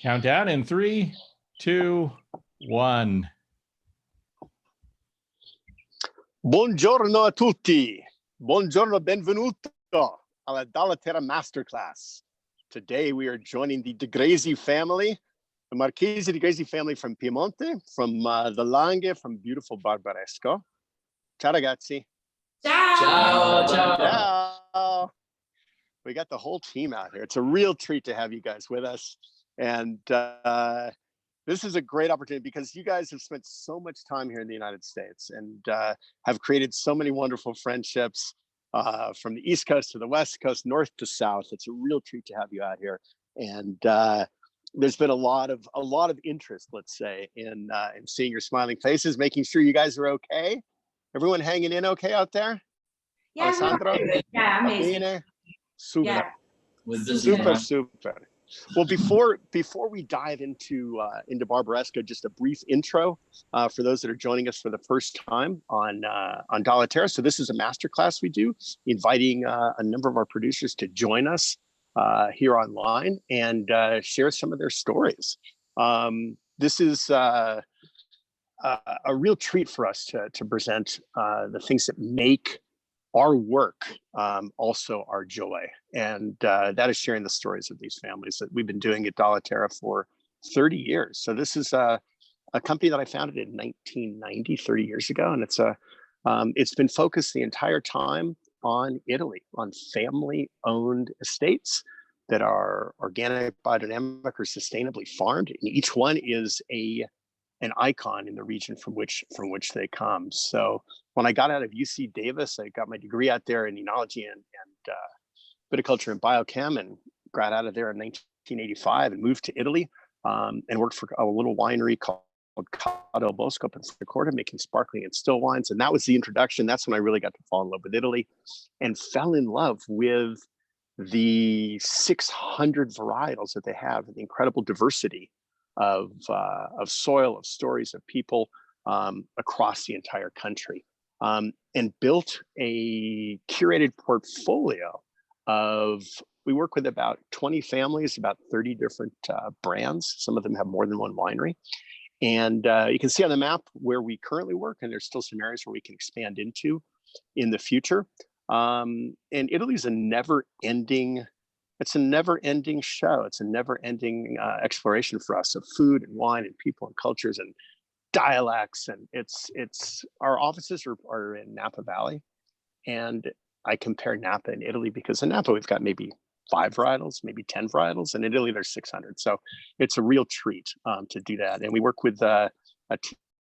Countdown in 3, 2, 1. Buongiorno a tutti. Buongiorno, benvenuto alla Dalla Terra Masterclass. Today we are joining the De Grésy family, the Marchesi di Grésy family from Piemonte, from the Langhe, from beautiful Barbaresco. Ciao ragazzi. Ciao. Ciao. Ciao. We got the whole team out here. It's a real treat to have you guys with us. And this is a great opportunity because you guys have spent so much time here in the United States and have created so many wonderful friendships from the East Coast to the West Coast, north to south. It's a real treat to have you out here. And there's been a lot of interest, let's say, in seeing your smiling faces, making sure you guys are okay. Everyone hanging in okay out there? Yeah, Alessandro? yeah, amazing. Bene? Super. Yeah. Super. Well, before we dive into Barbaresco, just a brief intro for those that are joining us for the first time on Dalla Terra. So this is a masterclass we do, inviting a number of our producers to join us here online and share some of their stories. This is a real treat for us to present the things that make our work also our joy, and that is sharing the stories of these families that we've been doing at Dalla Terra for 30 years. So this is a company that I founded in 1990, 30 years ago, and it's been focused the entire time on Italy, on family-owned estates that are organic, biodynamic, or sustainably farmed, and each one is an icon in the region from which they come. So when I got out of UC Davis, I got my degree out there in enology and viticulture and biochem, and got out of there in 1985 and moved to Italy and worked for a little winery called Del Bosco up in Francavilla, making sparkling and still wines. And that was the introduction. That's when I really got to fall in love with Italy and fell in love with the 600 varietals that they have, and the incredible diversity of soil, of stories, of people across the entire country, and built a curated portfolio of, we work with about 20 families, about 30 different brands. Some of them have more than one winery. And you can see on the map where we currently work, and there's still some areas where we can expand into in the future. And Italy is a never-ending show. It's a never-ending exploration for us of food and wine and people and cultures and dialects. And it's our offices are in Napa Valley, and I compare Napa and Italy because in Napa we've got maybe 5 varietals, maybe 10 varietals, and in Italy there's 600. So it's a real treat to do that. And we work with a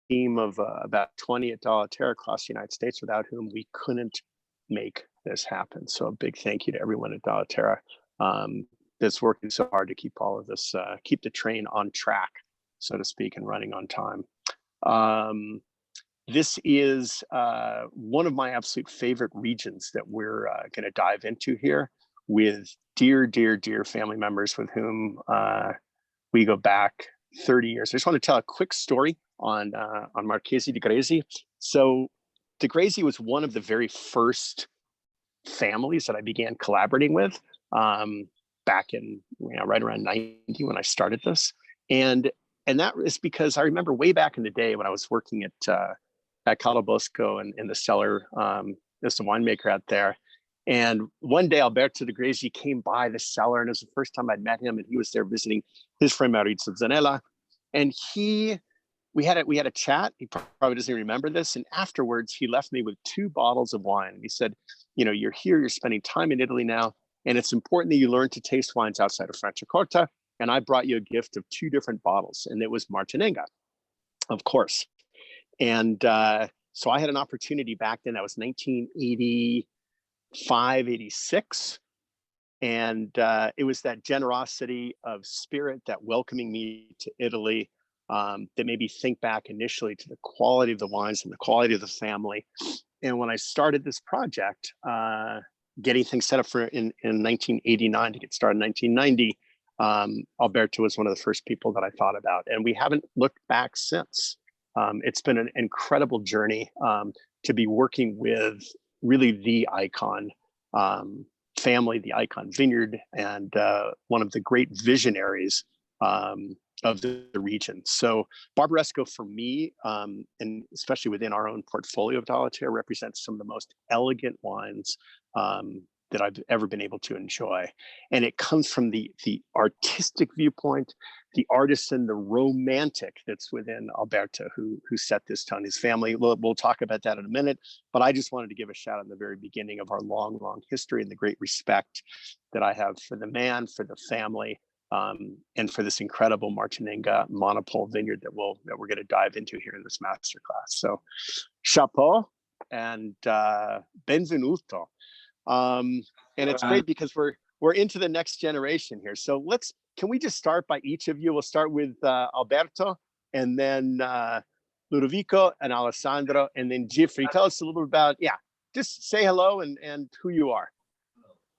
team of about 20 at Dalla Terra across the United States, without whom we couldn't make this happen. So a big thank you to everyone at Dalla Terra that's working so hard to keep all of this, keep the train on track, so to speak, and running on time. This is one of my absolute favorite regions that we're going to dive into here with dear family members with whom we go back 30 years. I just want to tell a quick story on Marchesi di Grésy. So de Grésy was one of the very first families that I began collaborating with back in, right around 90 when I started this. And that is because I remember way back in the day when I was working at Del Bosco and in the cellar as the winemaker out there. And one day Alberto de Grésy came by the cellar, and it was the first time I'd met him, and he was there visiting his friend Maurizio Zanella. And we had a chat. He probably doesn't even remember this. And afterwards, he left me with 2 bottles of wine. And he said, you're here, you're spending time in Italy now, and it's important that you learn to taste wines outside of Franciacorta. And I brought you a gift of 2 different bottles, and it was Martinenga, of course. And so I had an opportunity back then. That was 1985, 86. And it was that generosity of spirit, that welcoming me to Italy, that made me think back initially to the quality of the wines and the quality of the family. And when I started this project, getting things set up for in 1989 to get started in 1990, Alberto was one of the first people that I thought about, and we haven't looked back since. It's been an incredible journey to be working with really the icon family, the icon vineyard, and one of the great visionaries of the region. So Barbaresco for me, and especially within our own portfolio of Dalaterra, represents some of the most elegant wines that I've ever been able to enjoy. And it comes from the artistic viewpoint, the artisan, the romantic that's within Alberto, who set this tone. His family, we'll talk about that in a minute, but I just wanted to give a shout out in the very beginning of our long, long history and the great respect that I have for the man, for the family, and for this incredible Martinenga monopole vineyard that we're going to dive into here in this masterclass. So chapeau and benvenuto. And it's great because we're into the next generation here. So can we just start by each of you? We'll start with Alberto, and then Ludovico and Alessandro, and then Jeffrey. Tell us a little bit about, just say hello and who you are.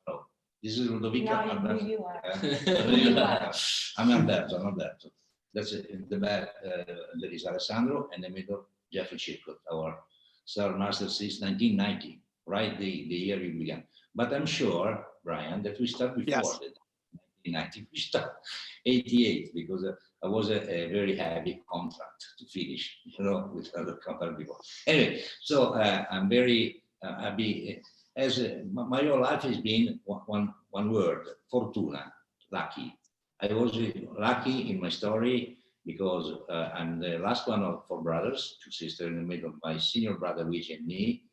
Hello. This is Ludovica. No, who you are. I'm Alberto. That's it. The back, there is Alessandro, and the middle, Jeffrey Chilcott, our Star Master since 1990. Right, the year we began. But I'm sure, Brian, that we start before that. 1990. We start 88 because I was a very heavy contract to finish, with other contract before. Anyway, so I'm very happy. My whole life has been one word: fortuna, lucky. I was lucky in my story because I'm the last one of 4 brothers, 2 sisters in the middle. My senior brother Luigi and me.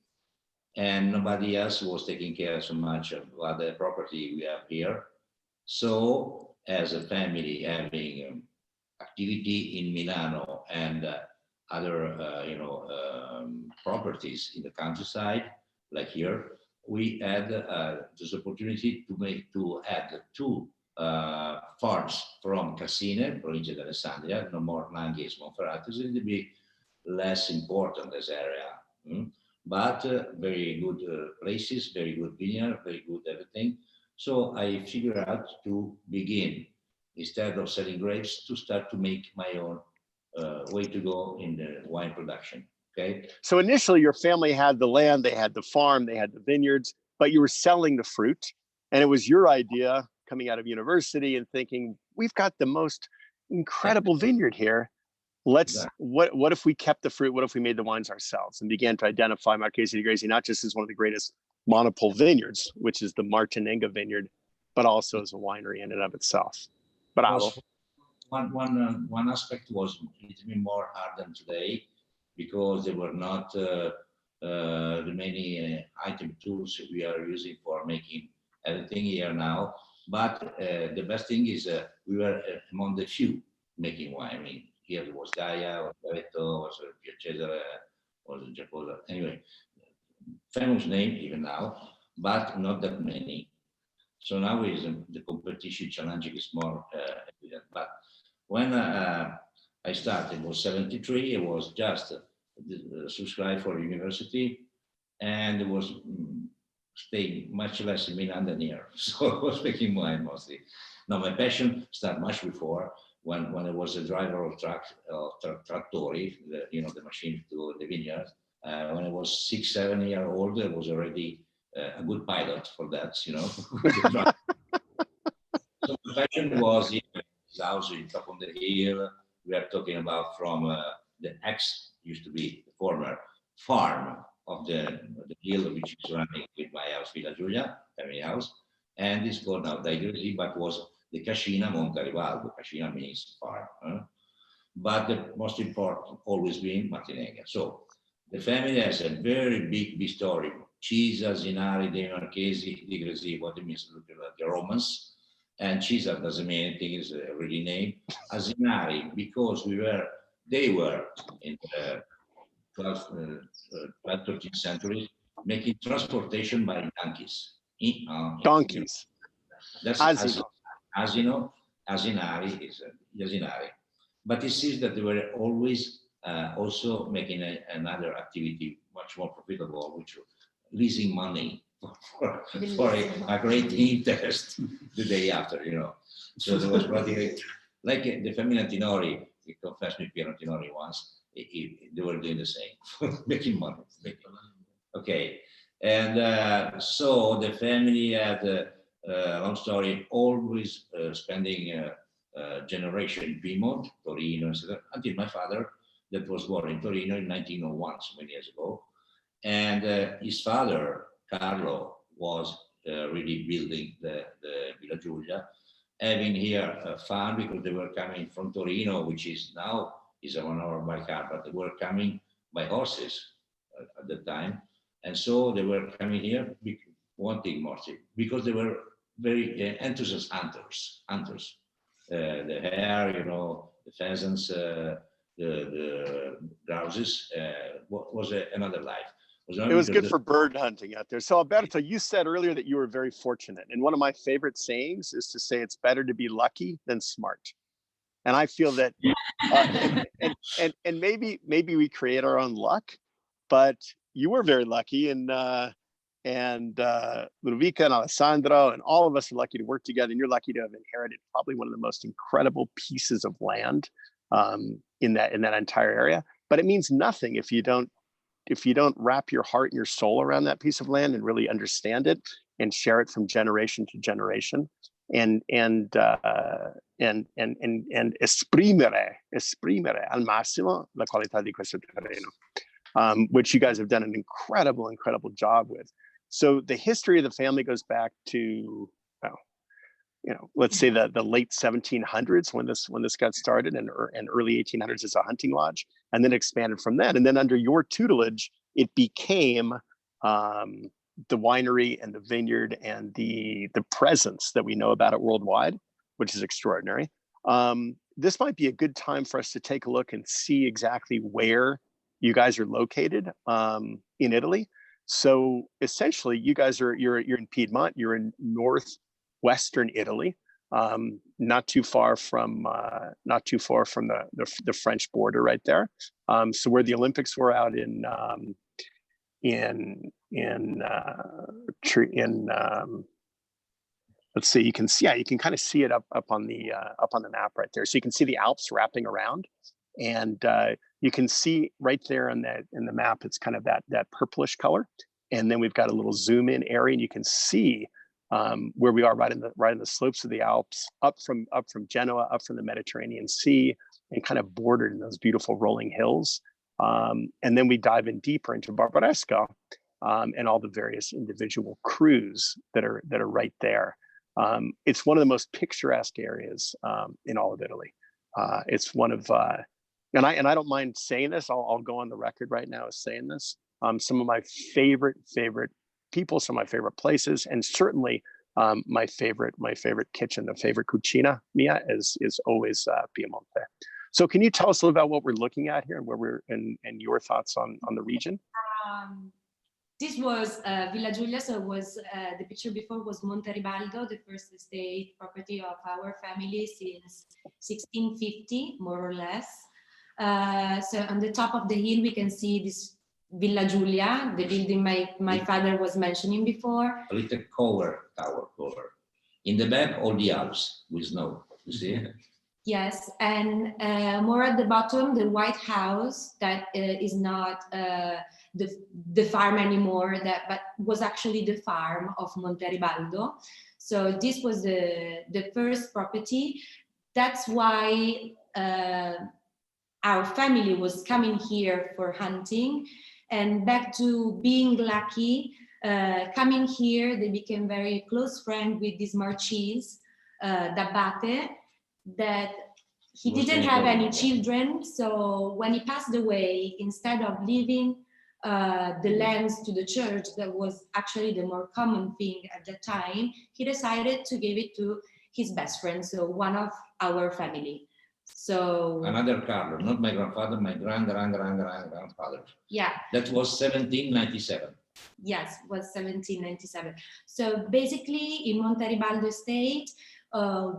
And nobody else was taking care so much of the property we have here. So as a family having activity in Milano and other properties in the countryside, like here, we had this opportunity to add 2 farms from Cassine, provincia di Alessandria, no more Langhes, Monferrato, so it will be less important as area. But very good places, very good vineyard, very good everything. So I figured out to begin, instead of selling grapes, to start to make my own way to go in the wine production. Okay. So initially, your family had the land, they had the farm, they had the vineyards, but you were selling the fruit, and it was your idea coming out of university and thinking, we've got the most incredible vineyard here. What if we kept the fruit? What if we made the wines ourselves, and began to identify Marchesi di Gresi not just as one of the greatest monopole vineyards, which is the Martinenga vineyard, but also as a winery in and of itself. Bravo. One aspect was a little bit more hard than today because there were not the many item tools we are using for making everything here now. But the best thing is we were among the few making wine. I mean, here was Gaia, or Loreto, was Cesare, was Giacosa. Anyway, famous name even now, but not that many. So now is the competition challenging is more evident. But when I started, it was 73. It was just subscribed for university, and it was staying much less in Milan than here. So I was making wine mostly. Now my passion started much before. When I was a driver of trattori, the machine to the vineyard, when I was 6-7 years old, I was already a good pilot for that, So the passion was in his house in top of the hill. We are talking about from the used to be the former farm of the hill, which is running with my house, Villa Giulia, family house, and it's called now Dai Grésy, but was the Cascina Montarivaldo. Cascina means farm. But the most important always been Martinenga. So the family has a very big story. Cisa, Zinari, dei Marchesi di Grésy, what it means, the Romans. And Cisa doesn't mean anything, is a really name. Azinari, because they were in the 12th, 13th century, making transportation by donkeys. Donkeys. That's Asino, Azinari is Yazinari. But it seems that they were always also making another activity much more profitable, which was leasing money for a great interest the day after, So there was practically, like the family Antinori, he confessed me Piero Antinori once, they were doing the same, making money. Okay. And so the family had, long story, always spending generation in Piedmont, Torino, etc., until my father, that was born in Torino in 1901, so many years ago. And his father, Carlo, was really building the Villa Giulia, having here a farm, because they were coming from Torino, which is now is 1 hour by car, but they were coming by horses at the time. And so they were coming here wanting Morsi, because they were very enthusiastic hunters. The hare, you know, the pheasants, the grouses, was another life. It was good for bird hunting out there. So Alberto, you said earlier that you were very fortunate. And one of my favorite sayings is to say it's better to be lucky than smart. And I feel that, and maybe we create our own luck, but you were very lucky, and Ludovica and Alessandro and all of us are lucky to work together, and you're lucky to have inherited probably one of the most incredible pieces of land in that entire area. But it means nothing if you don't wrap your heart and your soul around that piece of land and really understand it and share it from generation to generation, and esprimere al massimo la qualità di questo terreno, which you guys have done an incredible job with. So the history of the family goes back to, let's say the late 1700s when this got started, and early 1800s as a hunting lodge, and then expanded from that. And then under your tutelage, it became the winery and the vineyard and the presence that we know about it worldwide, which is extraordinary. This might be a good time for us to take a look and see exactly where you guys are located in Italy. So essentially, you guys you're in Piedmont. You're in northwestern Italy, not too far from the French border, right there. So where the Olympics were out in let's see, you can kind of see it up on the map right there. So you can see the Alps wrapping around, and you can see right there in the map, it's kind of that purplish color. And then we've got a little zoom in area, and you can see where we are right in the slopes of the Alps, up from Genoa, up from the Mediterranean Sea, and kind of bordered in those beautiful rolling hills. And then we dive in deeper into Barbaresco and all the various individual crews that are right there. It's one of the most picturesque areas in all of Italy. It's one of, and I don't mind saying this. I'll go on the record right now as saying this. Some of my favorite people, some of my favorite places, and certainly my favorite kitchen, the favorite cucina mia is always Piemonte. So can you tell us a little about what we're looking at here and and your thoughts on the region? This was Villa Giulia, so it was the picture before was Monte Ribaldo, the first estate property of our family since 1650, more or less. So on the top of the hill, we can see this Villa Giulia, the building my father was mentioning before. A little tower cover. In the back, all the Alps with snow, you see? Yes, and more at the bottom, the White House that is not the farm anymore, but was actually the farm of Monte Ribaldo. So this was the first property. That's why our family was coming here for hunting. And back to being lucky, coming here, they became very close friends with this Marchese d'Abate, that he didn't have any children. So when he passed away, instead of leaving the lands to the church, that was actually the more common thing at the time, he decided to give it to his best friend, so one of our family. So another Carlo, not my grandfather, my grandfather. Yeah. That was 1797. Yes, was 1797. So basically in Monte Ribaldo estate,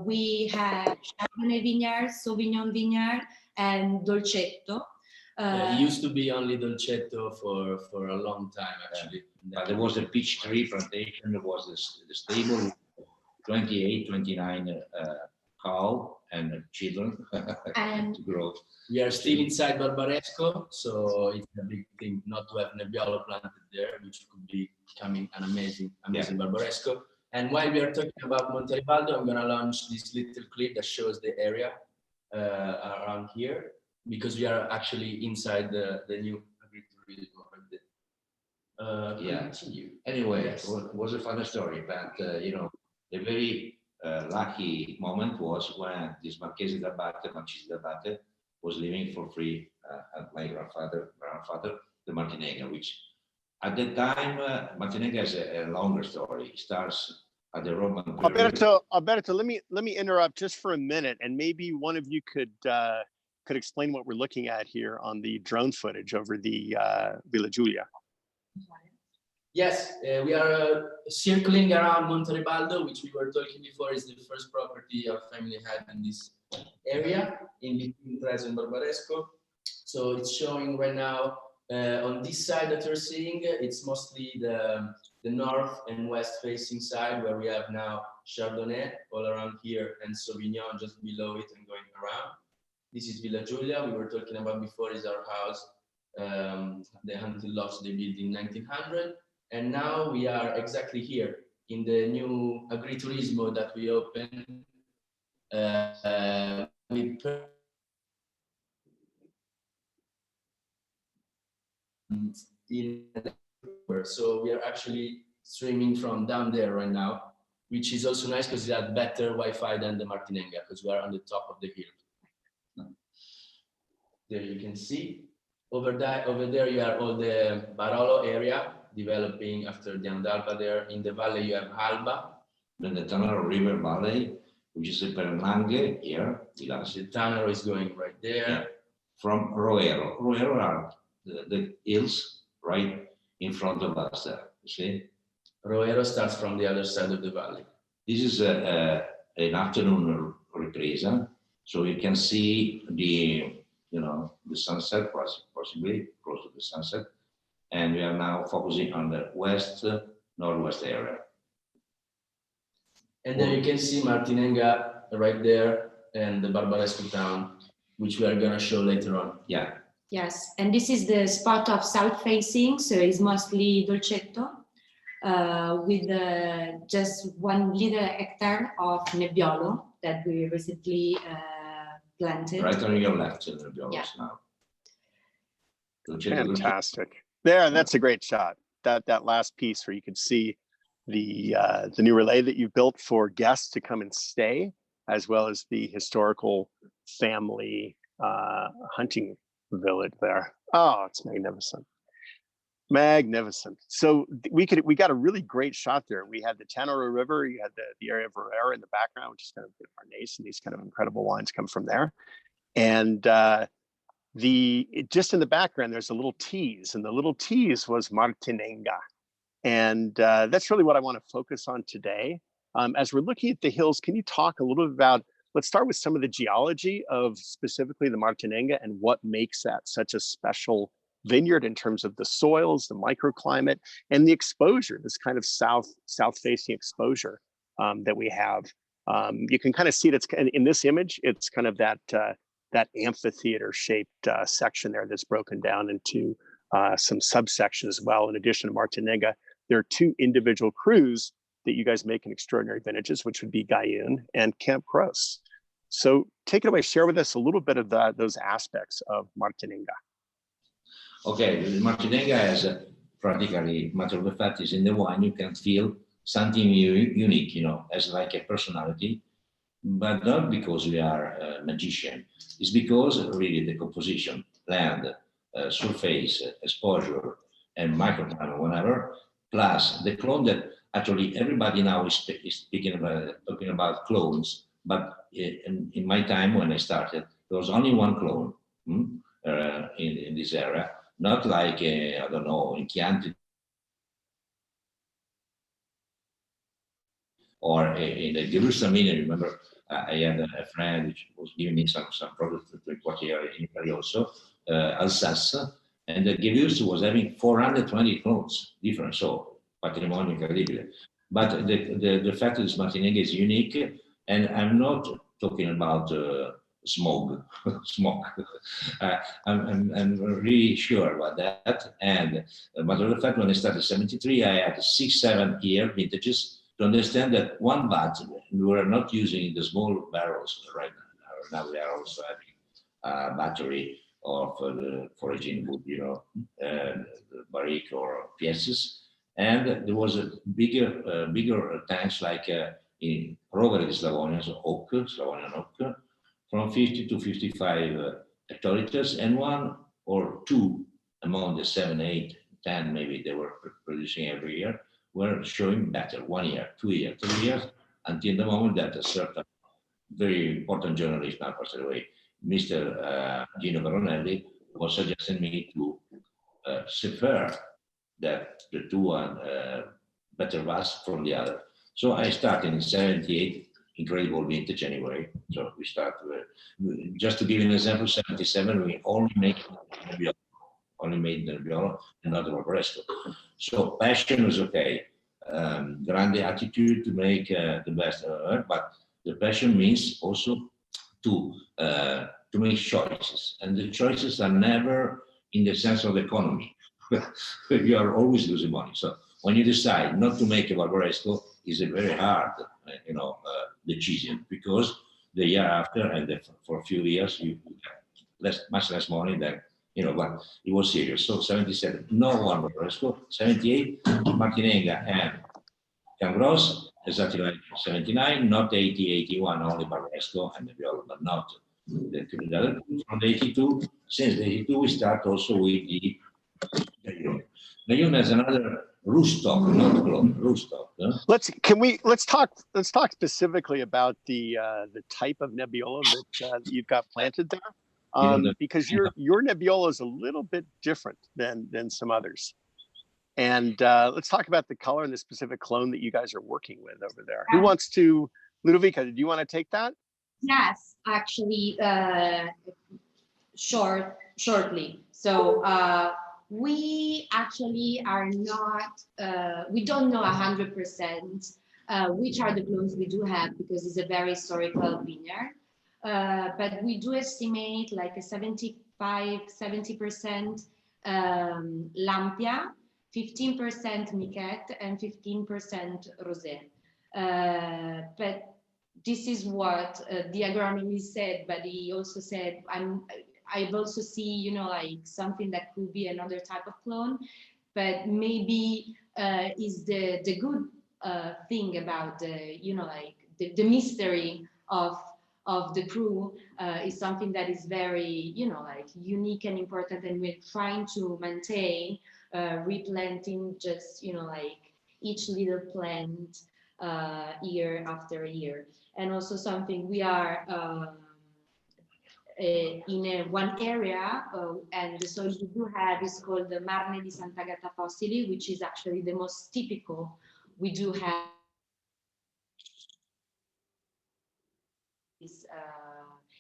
we have Chardonnay vineyard, Sauvignon vineyard, and Dolcetto. It used to be only Dolcetto for a long time, actually. But there was a peach tree plantation, there was the stable, 28, 29 cow and children to grow. We are still inside Barbaresco, so it's a big thing not to have Nebbiolo planted there, which could be becoming an amazing Barbaresco. And while we are talking about Monteribaldo, I'm gonna launch this little clip that shows the area around here, because we are actually inside the new agritourism. Yeah. Continue. Anyway, Yes. it was a funny story, but you know, the very lucky moment was when this Marchesi d'Abate was living for free at my grandfather, the Martinenga, which at the time, Martinenga has a longer story. It starts at the Roman period. Alberto, let me interrupt just for a minute, and maybe one of you could explain what we're looking at here on the drone footage over the Villa Giulia. Yes, we are circling around Monteribaldo, which we were talking before is the first property our family had in this area, in between Trezzo and Barbaresco. So it's showing right now on this side that you're seeing, it's mostly the north and west facing side, where we have now Chardonnay all around here and Sauvignon just below it and going around. This is Villa Giulia, we were talking about before, is our house, the hunting lofts they built in 1900. And now we are exactly here in the new agriturismo that we opened so we are actually streaming from down there right now, which is also nice because it has better Wi-Fi than the Martinenga, because we are on the top of the hill. There you can see. Over there you have all the Barolo area developing after the Andalba there. In the valley you have Alba. Then the Tanaro River Valley, which is a Perlange here. The Tanaro is going right there. Yeah. From Roero. Roero are the hills right in front of us there, you see? Roero starts from the other side of the valley. This is an afternoon represa, so you can see the sunset, possibly close to the sunset. And we are now focusing on the west, northwest area. And then you can see Martinenga right there and the Barbaresco town, which we are going to show later on. Yeah. Yes, and this is the spot of south facing, so it's mostly Dolcetto, with just 1 little hectare of Nebbiolo that we recently planted. Right on your left, Nebbiolo now. Fantastic. There, that's a great shot. That last piece where you can see the new relay that you've built for guests to come and stay, as well as the historical family hunting village there. Oh, it's magnificent. Magnificent. So we got a really great shot there. We had the Tanaro River, you had the area of Roero in the background, which is kind of Farnese, and these kind of incredible wines come from there. And just in the background, there's a little tease, and the little tease was Martinenga. And that's really what I want to focus on today. As we're looking at the hills, can you talk a little bit about, let's start with some of the geology of specifically the Martinenga and what makes that such a special vineyard in terms of the soils, the microclimate, and the exposure, this kind of south-facing exposure that we have. You can kind of see it in this image, it's kind of that amphitheater-shaped section there that's broken down into some subsections as well. In addition to Martinenga, there are 2 individual crus that you guys make in extraordinary vintages, which would be Gaiun and Camp Gros. So take it away, share with us a little bit of those aspects of Martinenga. Okay, the Martinenga has practically, matter of the fact is in the wine, you can feel something unique, as like a personality, but not because we are a magician. It's because really the composition, land, surface, exposure, and microclimate, whatever, plus the clone that actually everybody now is talking about clones, but in my time when I started, there was only one clone in this area, not like, I don't know, in Chianti or in the Gerusalem. Remember, I had a friend which was giving me some products to import here in Italy also, Alsace, and the Gewürz was having 420 clones different, so patrimonio incredibile. But the fact that Martinenga is unique, and I'm not talking about smoke. I'm really sure about that. And matter of fact, when I started 73, I had 6-7 year vintages to understand that one batch, we were not using the small barrels right now. Now we are also having a battery of the foraging wood, you know, barrique or pieces. And there was a bigger tanks like in Rovere di Slavonia, so oak, Slavonian oak, from 50 to 55 hectoliters, and one or two among the 7, 8, 10 maybe they were producing every year were showing better 1 year, 2 years, 3 years, until the moment that a certain very important journalist, now passed away, Mr. Gino Baronelli, was suggesting me to separate that the two better vats from the other. So I started in 78, incredible vintage anyway. So we start with, just to give you an example, 77, we only made Nebbiolo and not the Barbaresco. So passion was okay. Grande attitude to make the best, but the passion means also to make choices, and the choices are never in the sense of economy. You are always losing money. So when you decide not to make a Barbaresco, is a very hard, decision, because the year after and for a few years you get much less money than, but it was serious. So 77, no one Barbaresco. 78, Martinenga and Cambros, exactly like 79, not 80, 81, only Barbaresco and Nebbiolo, but not the other two. From the 82, since the 82, we start also with the Mayun has another rootstock, not clone, rootstock. Huh? Let's talk specifically about the type of Nebbiolo that you've got planted there, because your Nebbiolo is a little bit different than some others. And let's talk about the color and the specific clone that you guys are working with over there. Who wants to, Ludovica, do you want to take that? Yes, actually, shortly. So we actually are not, we don't know 100% which are the clones we do have, because it's a very historical vineyard. But we do estimate like a 70% Lampia, 15% Miquette, and 15% Rosé. But this is what the agronomist said, but he also said, I've also see, like something that could be another type of clone, but maybe is the good thing about the mystery of the crew is something that is very, unique and important, and we're trying to maintain replanting just, each little plant year after year. And also something we are in one area, and the soil we do have is called the Marne di Sant'Agata Fossili, which is actually the most typical we do have.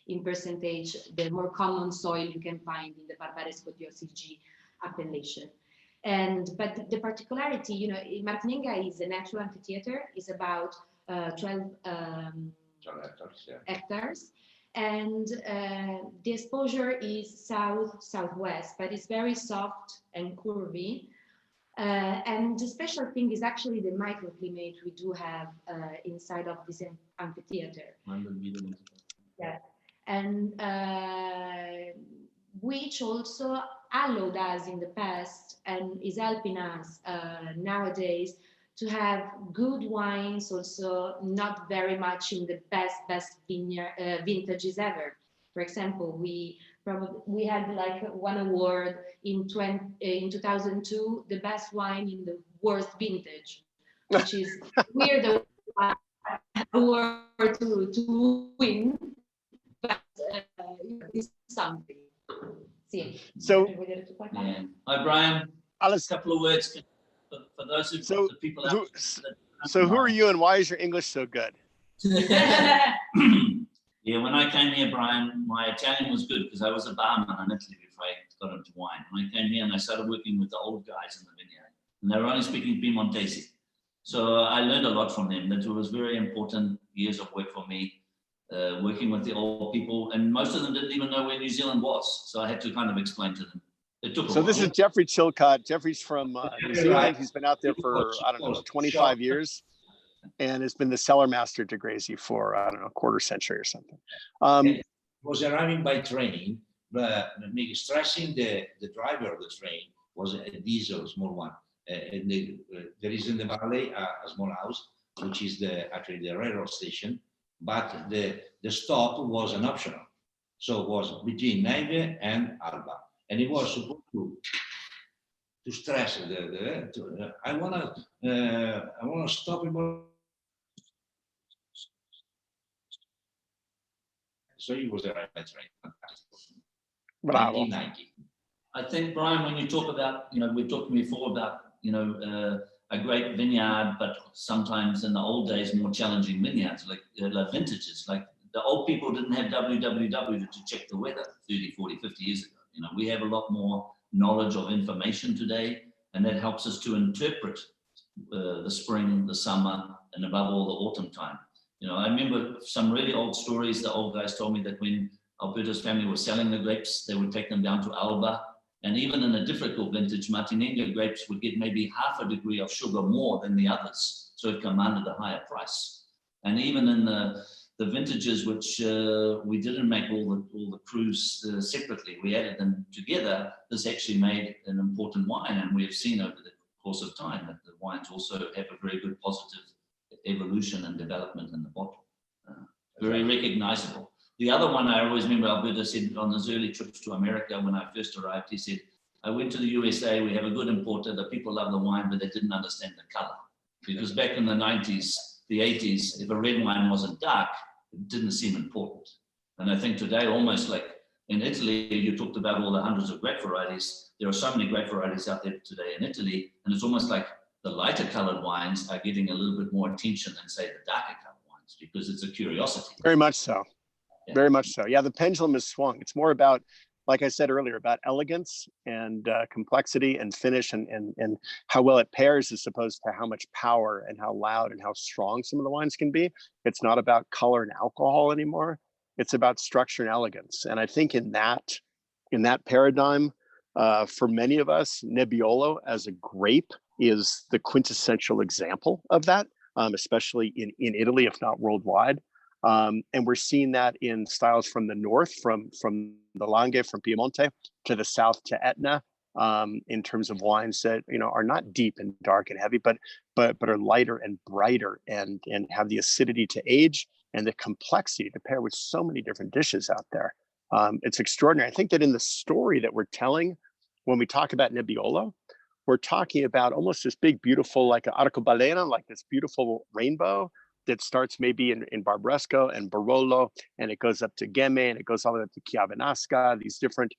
In percentage, the more common soil you can find in the Barbaresco DOCG appellation. But the particularity, Martinenga is a natural amphitheater, is about 12 hectares, and the exposure is southwest, but it's very soft and curvy. And the special thing is actually the microclimate we do have inside of this amphitheater. Yeah. And which also allowed us in the past and is helping us nowadays to have good wines, also not very much in the best vintages ever. For example, we had like one award in 2002, the best wine in the worst vintage, which is weird award to win, but it's something. See. So, yeah. Hi, Brian. Alice, a couple of words for those the people out. So who are you, and why is your English so good? Yeah, when I came here, Brian, my Italian was good because I was a barman in Italy before I got into wine. When I came here and I started working with the old guys in the vineyard, and they were only speaking Piemontese. So I learned a lot from them. That was very important years of work for me, working with the old people, and most of them didn't even know where New Zealand was. So I had to kind of explain to them. It took a while. This is Jeffrey Chilcott. Jeffrey's from New Zealand. He's been out there for, I don't know, 25 years. and has been the cellar master di Grésy for, I don't know, a quarter century or something. It was arriving by train, but stressing the driver of the train was a diesel, small one. There is in the valley a small house, which is actually the railroad station, but the stop was an optional. So it was between Neve and Alba, and it was supposed to stress I wanna stop it. So it was a right train. Bravo. 1990. I think, Brian, when you talk about, we're talking before about, a great vineyard, but sometimes in the old days, more challenging vineyards, like vintages, like the old people didn't have www to check the weather 30, 40, 50 years ago. We have a lot more knowledge of information today, and that helps us to interpret the spring, the summer, and above all, the autumn time. I remember some really old stories. The old guys told me that when Alberto's family was selling the grapes, they would take them down to Alba. And even in a difficult vintage, Martinengo grapes would get maybe half a degree of sugar more than the others. So it commanded a higher price. And even in the vintages which we didn't make all the crus separately, we added them together, this actually made an important wine. And we have seen over the course of time that the wines also have a very good positive evolution and development in the bottle. Very recognizable. The other one I always remember Alberto said on his early trips to America when I first arrived, he said, I went to the USA, we have a good importer, the people love the wine, but they didn't understand the color. Because back in the 90s, the 80s, if a red wine wasn't dark, it didn't seem important. And I think today, almost like in Italy, you talked about all the hundreds of grape varieties. There are so many grape varieties out there today in Italy, and it's almost like the lighter colored wines are getting a little bit more attention than, say, the darker colored wines, because it's a curiosity. Very much so. Yeah. Very much so. Yeah, the pendulum has swung. It's more about, like I said earlier, about elegance and complexity and finish and how well it pairs as opposed to how much power and how loud and how strong some of the wines can be. It's not about color and alcohol anymore. It's about structure and elegance. And I think in that paradigm, for many of us, Nebbiolo as a grape is the quintessential example of that, especially in Italy, if not worldwide. And we're seeing that in styles from the north, from the Langhe, from Piemonte, to the south to Etna, in terms of wines that are not deep and dark and heavy, but are lighter and brighter and have the acidity to age and the complexity to pair with so many different dishes out there. It's extraordinary. I think that in the story that we're telling when we talk about Nebbiolo, we're talking about almost this big, beautiful, like an arcobaleno, like this beautiful rainbow that starts maybe in Barbaresco and Barolo, and it goes up to Gemme, and it goes all the way up to Chiavenasca, these different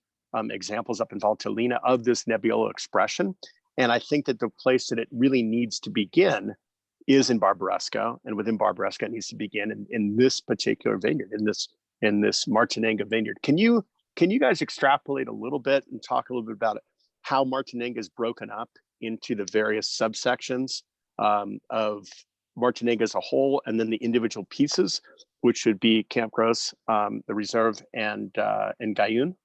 examples up in Valtellina of this Nebbiolo expression. And I think that the place that it really needs to begin is in Barbaresco, and within Barbaresco it needs to begin in this particular vineyard, in this Martinengo vineyard. Can you guys extrapolate a little bit and talk a little bit about how Martinengo is broken up into the various subsections of Martinengo as a whole, and then the individual pieces, which should be Camp Gros, the Reserve, and Gaiun?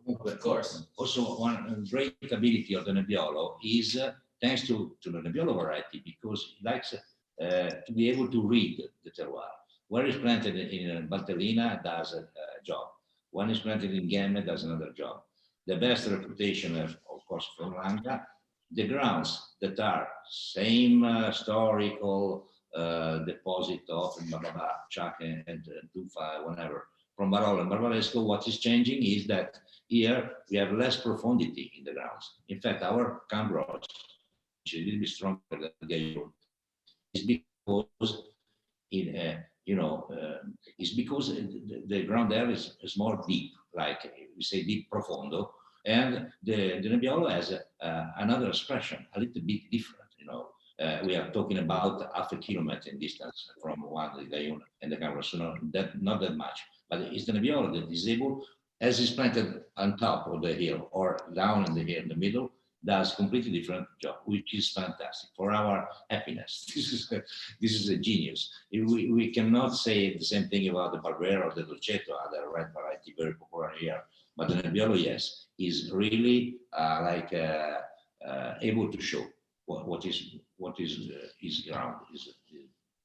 Of course. Also, one great ability of the Nebbiolo is thanks to the Nebbiolo variety, because it likes to be able to read the terroir. Where it's planted in Valtellina does a job. When it's planted in Gemme does another job. The best reputation, of course, from Langa, the grounds that are same historical deposit of Chac and Tufa, whatever, from Barolo and Barbaresco, what is changing is that here we have less profundity in the grounds. In fact, our Cambros, which is a little bit stronger than Gaiun, is because is because the ground there is more deep, like we say deep profondo, and the Nebbiolo has another expression, a little bit different. We are talking about half a kilometer in distance from one the Gaiun and the Cambros, so not that much. But it's the Nebbiolo that is able, as is planted on top of the hill or down in the hill in the middle, does completely different job, which is fantastic for our happiness. This is a genius. We cannot say the same thing about the Barbera or the Dolcetto, other red variety very popular here. But the Nebbiolo, yes, is really able to show. what is his ground is,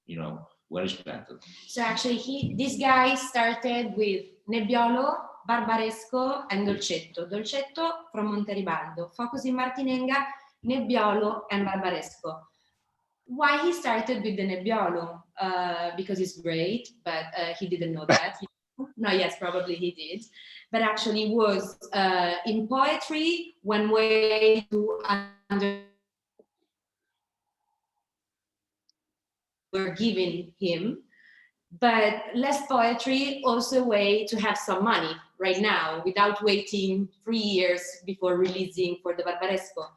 you know, where is planted. So actually, this guy started with Nebbiolo, Barbaresco, and Dolcetto. Dolcetto from Monteribaldo. Focus in Martinenga, Nebbiolo, and Barbaresco. Why he started with the Nebbiolo? Because it's great, but he didn't know that. No, yes, probably he did. But actually was in poetry one way to were giving him, but less poetry, also a way to have some money right now without waiting 3 years before releasing for the Barbaresco.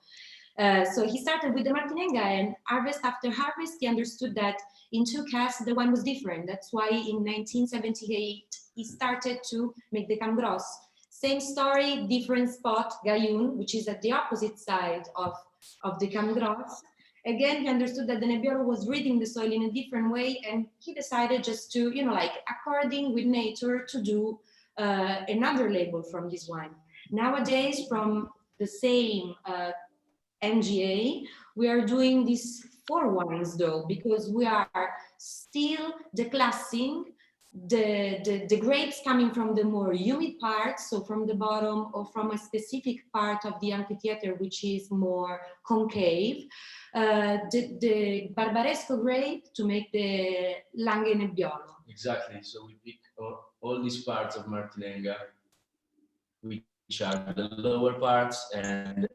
So he started with the Martinenga, and harvest after harvest, he understood that in 2 casks, the wine was different. That's why in 1978, he started to make the Cambros. Same story, different spot, Gaillon, which is at the opposite side of the Cambros. Again, he understood that the Nebbiolo was reading the soil in a different way, and he decided just to, you know, like according with nature, to do another label from this wine. Nowadays, from the same MGA, we are doing these 4 wines though, because we are still declassing the grapes coming from the more humid parts, so from the bottom or from a specific part of the amphitheater, which is more concave, the Barbaresco grape to make the Langhe Nebbiolo. Exactly. So we pick all these parts of Martinenga, which are the lower parts, and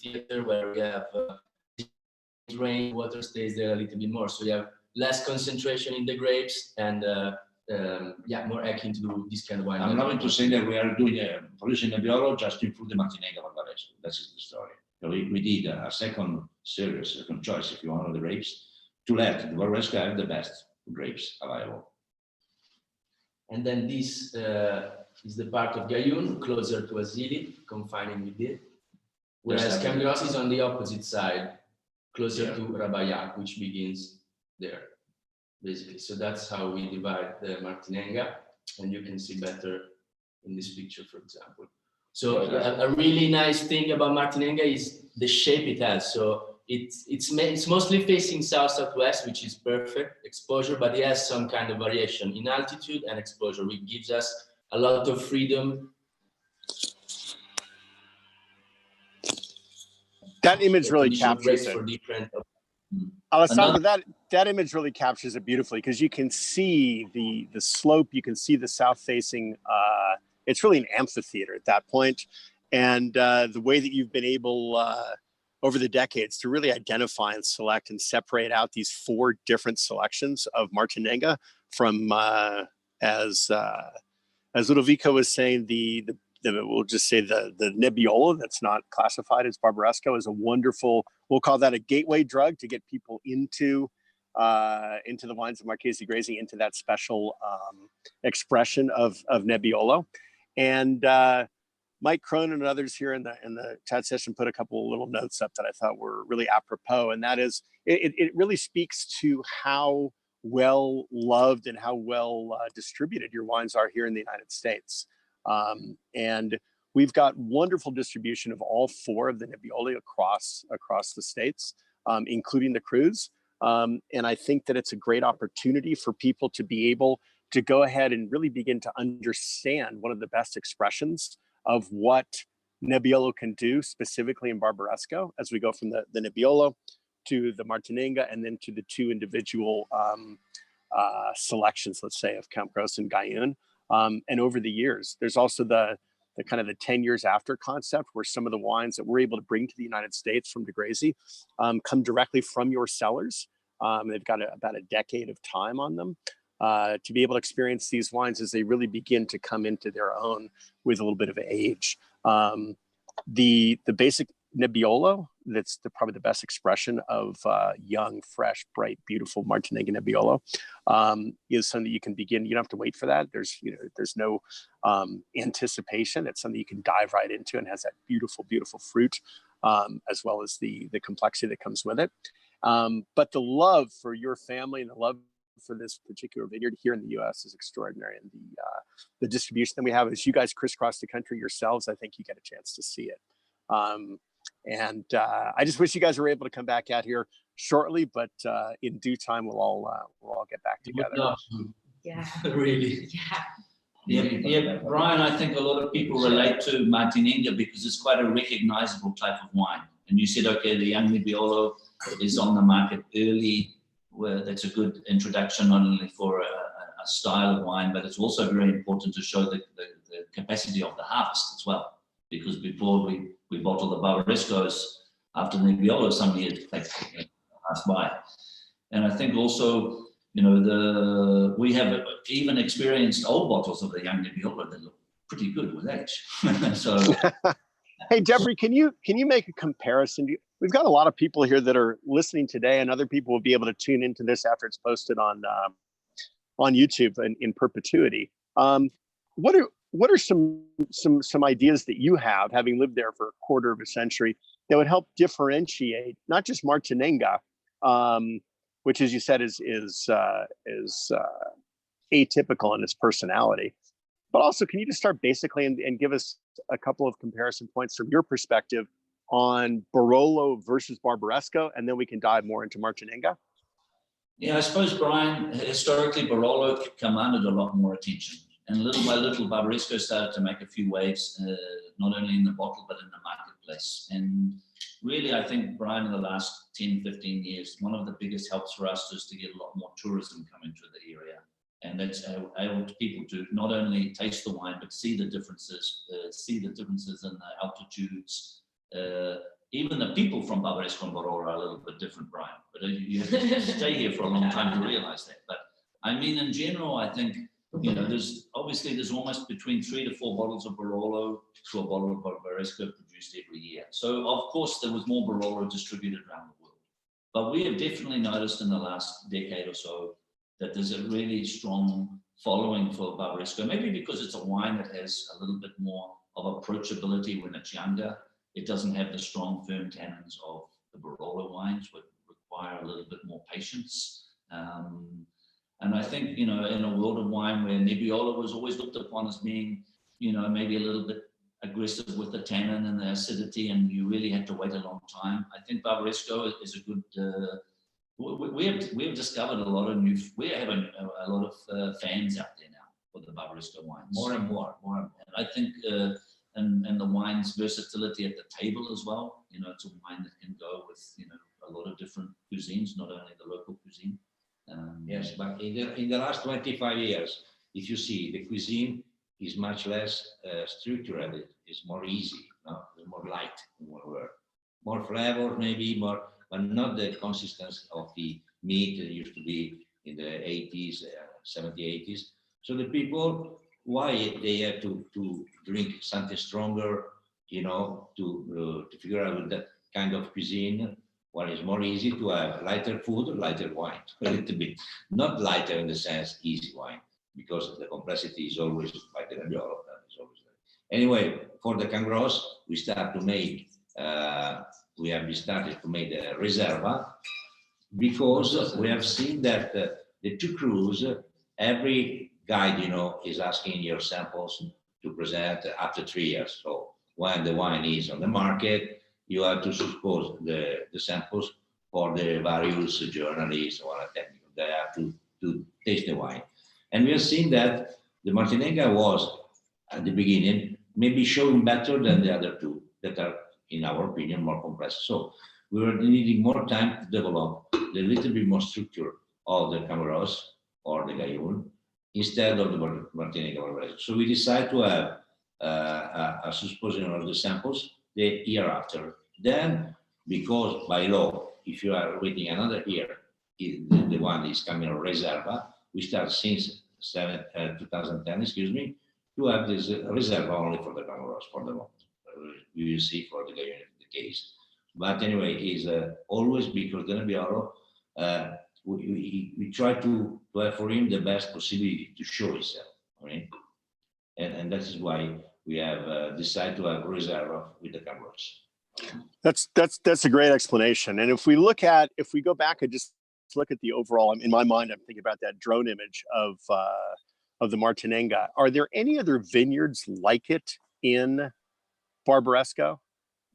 theater where we have rain, water stays there a little bit more. So you have less concentration in the grapes and yeah, more akin to do this kind of wine. I'm not going to say that we are doing producing Nebbiolo just to improve the Martinenga Barbaresco. That's the story. So we did a second series, second choice, if you want, of the grapes, to let the Barbaresco have the best grapes available. And then this is the part of Gaillon, closer to Asili, confining with it. Whereas Cambros is on the opposite side, closer to Ravaillac, which begins there, basically. So that's how we divide the Martinenga, and you can see better in this picture, for example. So a really nice thing about Martinenga is the shape it has. So it's mostly facing south-southwest, which is perfect exposure, but it has some kind of variation in altitude and exposure, which gives us a lot of freedom. That image really captures it. Alessandro, that image really captures it beautifully, because you can see the slope, you can see the south-facing. It's really an amphitheater at that point, and the way that you've been able over the decades to really identify and select and separate out these 4 different selections of Martinenga from, as Ludovica was saying, we'll just say the Nebbiolo that's not classified as Barbaresco is a wonderful, we'll call that a gateway drug to get people into the wines of Marchesi di Grésy, into that special expression of Nebbiolo. And Mike Cronin and others here in the chat session put a couple of little notes up that I thought were really apropos, and that is, it really speaks to how well loved and how well distributed your wines are here in the United States. And we've got wonderful distribution of all 4 of the Nebbioli across the states, including the Cruz. And I think that it's a great opportunity for people to be able to go ahead and really begin to understand one of the best expressions of what Nebbiolo can do, specifically in Barbaresco, as we go from the Nebbiolo to the Martinenga, and then to the 2 individual selections, let's say, of Cambros and Gaillon. And over the years, there's also the kind of the 10 years after concept, where some of the wines that we're able to bring to the United States from de Grésy come directly from your cellars. They've got about a decade of time on them to be able to experience these wines as they really begin to come into their own with a little bit of age. The basic Nebbiolo, that's probably the best expression of young, fresh, bright, beautiful Martinenga Nebbiolo, is something that you can begin. You don't have to wait for that. There's no anticipation. It's something you can dive right into, and has that beautiful, beautiful fruit, as well as the complexity that comes with it. But the love for your family and the love for this particular vineyard here in the U.S. is extraordinary, and the distribution that we have, as you guys crisscross the country yourselves, I think you get a chance to see it. And I just wish you guys were able to come back out here shortly, but in due time, we'll all get back together. Yeah. Really. Yeah. Yeah, Brian, I think a lot of people relate to Martinenga because it's quite a recognizable type of wine. And you said, okay, the young Nebbiolo is on the market early, where that's a good introduction not only for a style of wine, but it's also very important to show the capacity of the harvest as well. Because before we bottle the Barbarescos, after the Nebbiolo, some years pass by. And I think also, you know, we have even experienced old bottles of the young Nebbiolo that look pretty good with age. So, hey, Jeffrey, can you make a comparison? We've got a lot of people here that are listening today, and other people will be able to tune into this after it's posted on YouTube in perpetuity. What are some ideas that you have, having lived there for a quarter of a century, that would help differentiate not just Martinenga, which, as you said, is atypical in its personality, but also, can you just start basically and give us a couple of comparison points from your perspective on Barolo versus Barbaresco, and then we can dive more into Martinenga? yeah, I suppose, Brian, historically Barolo commanded a lot more attention. And little by little, Barbaresco started to make a few waves, not only in the bottle, but in the marketplace. And really, I think, Brian, in the last 10, 15 years, one of the biggest helps for us is to get a lot more tourism coming to the area. And that's able to people to not only taste the wine, but see the differences in the altitudes. Even the people from Barbaresco and Barolo are a little bit different, Brian. But you have to stay here for a long time to realize that. But I mean, in general, I think, you know, there's almost between 3 to 4 bottles of Barolo to a bottle of Barbaresco produced every year. So of course there was more Barolo distributed around the world. But we have definitely noticed in the last decade or so that there's a really strong following for Barbaresco, maybe because it's a wine that has a little bit more of approachability when it's younger. It doesn't have the strong, firm tannins of the Barolo wines, which require a little bit more patience. And I think, you know, in a world of wine where Nebbiolo was always looked upon as being, you know, maybe a little bit aggressive with the tannin and the acidity, and you really had to wait a long time, I think Barbaresco is a good. We have discovered a lot of we have a lot of fans out there now for the Barbaresco wines. More and more. And I think, and the wine's versatility at the table as well. You know, it's a wine that can go with, you know, a lot of different cuisines, not only the local cuisine. Yes, but in the last 25 years, if you see, the cuisine is much less structured. It's more easy, no? More light, more flavor, maybe more, but not the consistency of the meat that used to be in the 80s, 70s, 80s. So the people, why they have to drink something stronger, you know, to figure out that kind of cuisine. Well, it's more easy to have lighter food, lighter wine, a little bit. Not lighter in the sense easy wine, because the complexity is always by the Nebbiolo. Anyway, for the Cangros, we start to make, we have started to make the Reserva, because we have seen that the two crews, every guide, you know, is asking your samples to present after 3 years. So when the wine is on the market, you have to suppose the samples for the various journalists or technical. They have to taste the wine. And we have seen that the Martinenga was, at the beginning, maybe showing better than the other two that are, in our opinion, more complex. So we were needing more time to develop the little bit more structure of the Camaros or the Gaillon instead of the Martinenga. So we decided to have a supposition of the samples the year after. Then, because by law, if you are waiting another year, the one is coming on Reserva, we start since 2010, excuse me, to have this Reserva only for the Camaros for the moment. We will see for the case. But anyway, is always because the Nebbiolo, we try to have for him the best possibility to show himself. Right? And that is why we have decided to have Reserva with the Camaros. That's a great explanation. And if we go back and just look at the overall, in my mind, I'm thinking about that drone image of the Martinenga. Are there any other vineyards like it in Barbaresco?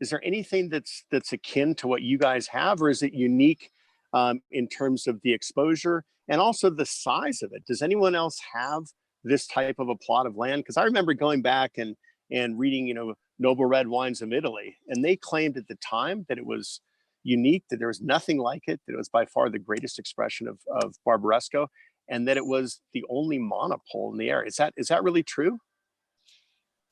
is there anything that's akin to what you guys have, or is it unique in terms of the exposure and also the size of it? Does anyone else have this type of a plot of land? Because I remember going back and reading, you know, Noble Red Wines of Italy, and they claimed at the time that it was unique, that there was nothing like it, that it was by far the greatest expression of Barbaresco, and that it was the only monopole in the area. Is that really true?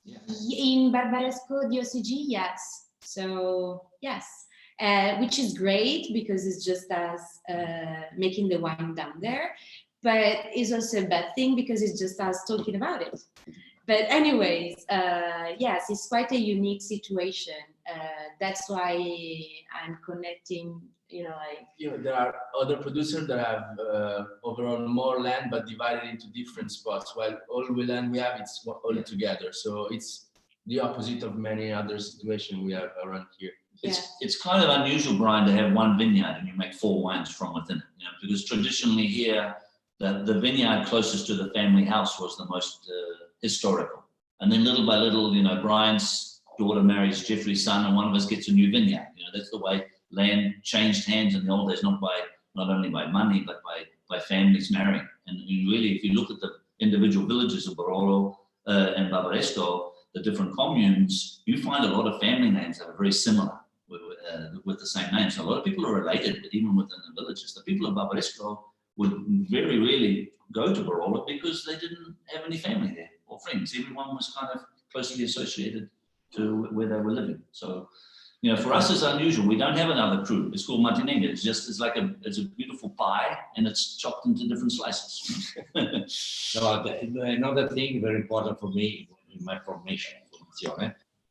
In Barbaresco DOCG, yes. So yes, which is great because it's just us making the wine down there, but it's also a bad thing because it's just us talking about it. But anyways, yes, it's quite a unique situation. That's why I'm connecting, you know, like... You know, there are other producers that have overall more land, but divided into different spots, while all the land we have, it's all together. So it's the opposite of many other situations we have around here. It's kind of unusual, Brian, to have one vineyard and you make 4 wines from within it, you know, because traditionally here, the vineyard closest to the family house was the most historical. And then little by little, you know, Brian's daughter marries Jeffrey's son and one of us gets a new vineyard. You know, that's the way land changed hands in the old days, not only by money, but by families marrying. And really, if you look at the individual villages of Barolo and Barbaresco, the different communes, you find a lot of family names that are very similar with the same name. So a lot of people are related, but even within the villages. The people of Barbaresco would very rarely go to Barolo because they didn't have any family there or friends. Everyone was kind of closely associated to where they were living. So, you know, for us it's unusual. We don't have another crew. It's called Martinenga. It's a beautiful pie and it's chopped into different slices. No, another thing very important for me in my formation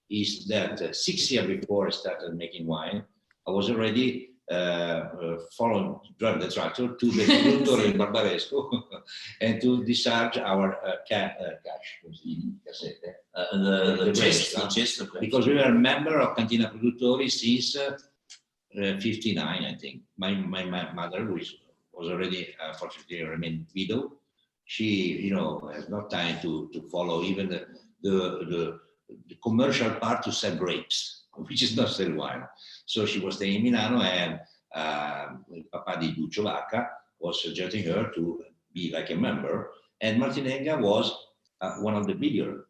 is that 6 years before I started making wine, I was already drive the tractor to the producer in Barbaresco and to discharge our cash, the chest, because we were a member of Cantina Produttori since 59, I think. My mother, which was already fortunately remained widow, she, you know, has no time to follow even the commercial part to sell grapes, which is not sell wine. So she was staying in Milano, and Papa di Duccio Vacca was suggesting her to be like a member, and Martinenga was one of the bigger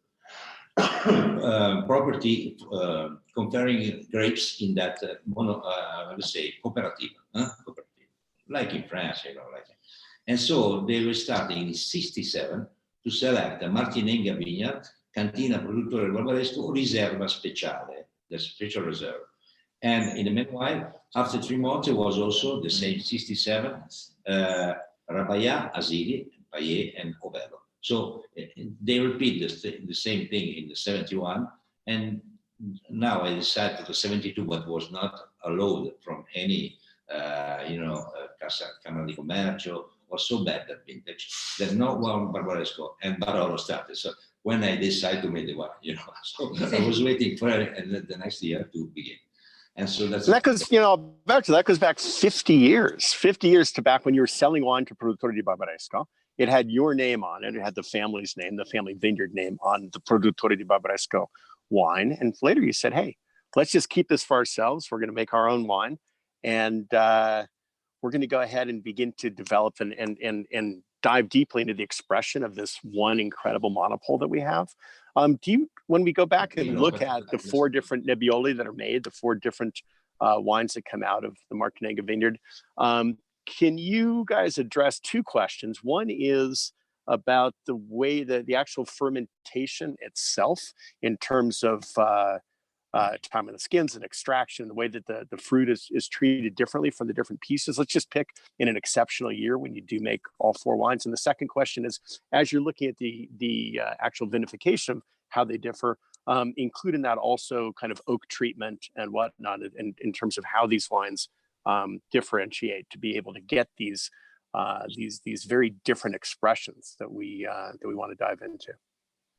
property comparing grapes in that let's say cooperative, like in France, you know, like. And so they were starting in '67 to select a Martinenga vineyard, Cantina Produttore Barbaresco Riserva Speciale, the special reserve. And in the meanwhile, after 3 months, it was also the same 67, Rabaia, Asili, Payet, and Ovello. So they repeat the same thing in the 71. And now I decided for the 72, but was not allowed from any, Casa Camera di Commercio, was so bad that vintage that no one Barbaresco and Barolo started. So when I decided to make the wine, you know, so I was waiting for the next year to begin. And so that goes, you know, that goes back 50 years to back when you were selling wine to Produttore di Barbaresco. It had your name on it. It had the family's name, the family vineyard name on the Produttore di Barbaresco wine. And later you said, hey, let's just keep this for ourselves. We're going to make our own wine. And we're going to go ahead and begin to develop and dive deeply into the expression of this one incredible monopole that we have. When we go back and look at the 4 different Nebbioli that are made, the 4 different wines that come out of the Martinenga vineyard, can you guys address 2 questions? One is about the way that the actual fermentation itself, in terms of time of the skins and extraction, the way that the fruit is treated differently from the different pieces. Let's just pick in an exceptional year when you do make all 4 wines. And the second question is, as you're looking at the actual vinification, how they differ, include in that also kind of oak treatment and whatnot in terms of how these wines differentiate to be able to get these very different expressions that we want to dive into.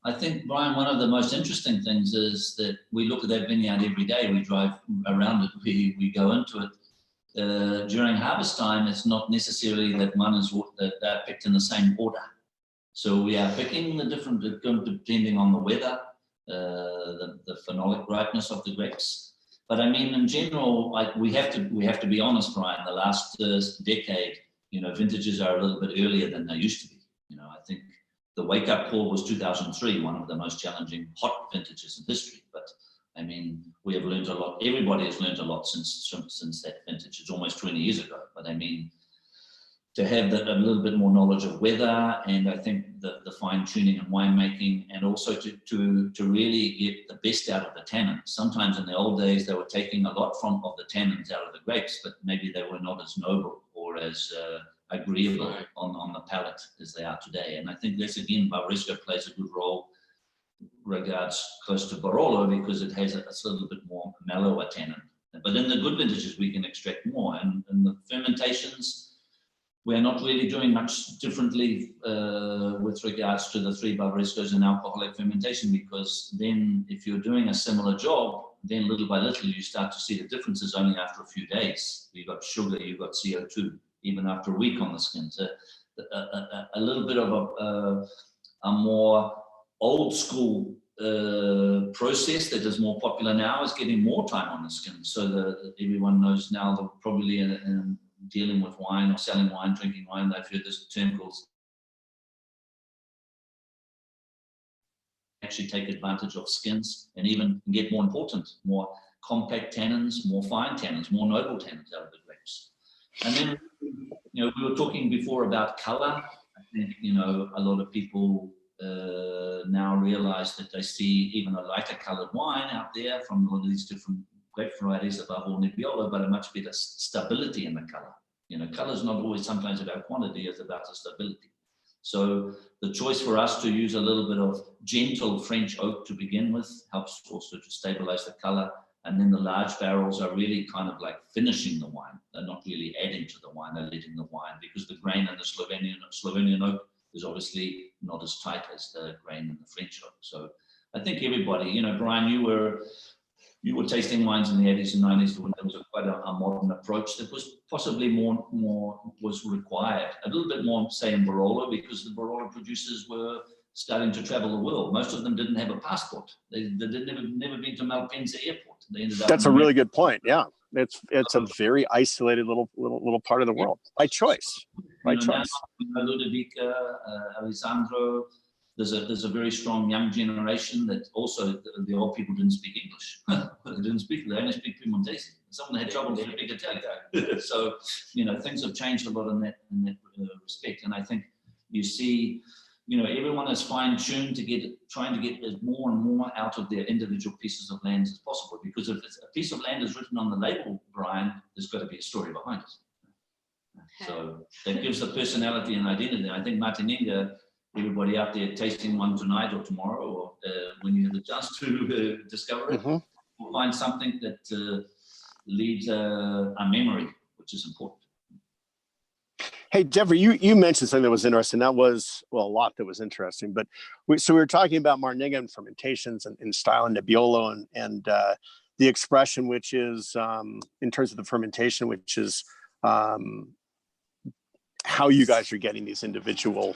I think, Brian, one of the most interesting things is that we look at that vineyard every day. We drive around it, we go into it. During harvest time, it's not necessarily that one is that they're picked in the same order. So we are picking the different, depending on the weather, the phenolic ripeness of the grapes. But I mean, in general, like we have to be honest, Brian. The last decade, you know, vintages are a little bit earlier than they used to be. You know, I think the wake-up call was 2003, one of the most challenging hot vintages in history. But I mean, we have learned a lot. Everybody has learned a lot since that vintage. It's almost 20 years ago. But I mean, to have a little bit more knowledge of weather, and I think the fine tuning and winemaking, and also to really get the best out of the tannins. Sometimes in the old days, they were taking a lot of the tannins out of the grapes, but maybe they were not as noble or as agreeable on the palate as they are today. And I think this, again, Barbaresco plays a good role regards close to Barolo, because it has a little bit more mellower tannin. But in the good vintages, we can extract more. And the fermentations, we're not really doing much differently with regards to the 3 Barbarescos in alcoholic fermentation, because then if you're doing a similar job, then little by little you start to see the differences only after a few days. You've got sugar, you've got CO2, even after a week on the skins. A little bit of a more old school process that is more popular now is getting more time on the skin, so that everyone knows now that probably in dealing with wine or selling wine, drinking wine, they've heard this term called actually take advantage of skins and even get more important, more compact tannins, more fine tannins, more noble tannins out of the grapes. And then, you know, we were talking before about color. I think, you know, a lot of people now realize that they see even a lighter colored wine out there from all these different grape varieties, above all Nebbiolo, but a much better stability in the color. You know, color is not always sometimes about quantity, it's about the stability. So the choice for us to use a little bit of gentle French oak to begin with helps also to stabilize the color. And then the large barrels are really kind of like finishing the wine. They're not really adding to the wine, they're letting the wine, because the grain in the Slovenian oak is obviously not as tight as the grain in the French oak. So I think everybody, you know, Brian, you were tasting wines in the 80s and 90s when there was quite a modern approach that was possibly more was required. A little bit more, say, in Barolo, because the Barolo producers were starting to travel the world. Most of them didn't have a passport. They'd never been to Malpensa Airport. They ended up. That's a really good point. Yeah, it's a very isolated little part of the world by choice. By choice. Now, Ludovica, Alessandro. There's a very strong young generation that also the old people didn't speak English. They only speak Piemontese. Someone had trouble to speak Italian. So, you know, things have changed a lot in that respect. And I think you see, you know, everyone is fine-tuned to trying to get more and more out of their individual pieces of land as possible. Because if a piece of land is written on the label, Brian, there's got to be a story behind it. So that gives the personality and identity. I think Martininga, everybody out there tasting one tonight or tomorrow, or when you have the chance to discover it, will find something that leaves a memory, which is important. Hey, Jeffrey, you mentioned something that was interesting. That was, well, a lot that was interesting. But we were talking about Martininga and fermentations and style and Nebbiolo and the expression, which is in terms of the fermentation, which is how you guys are getting these individual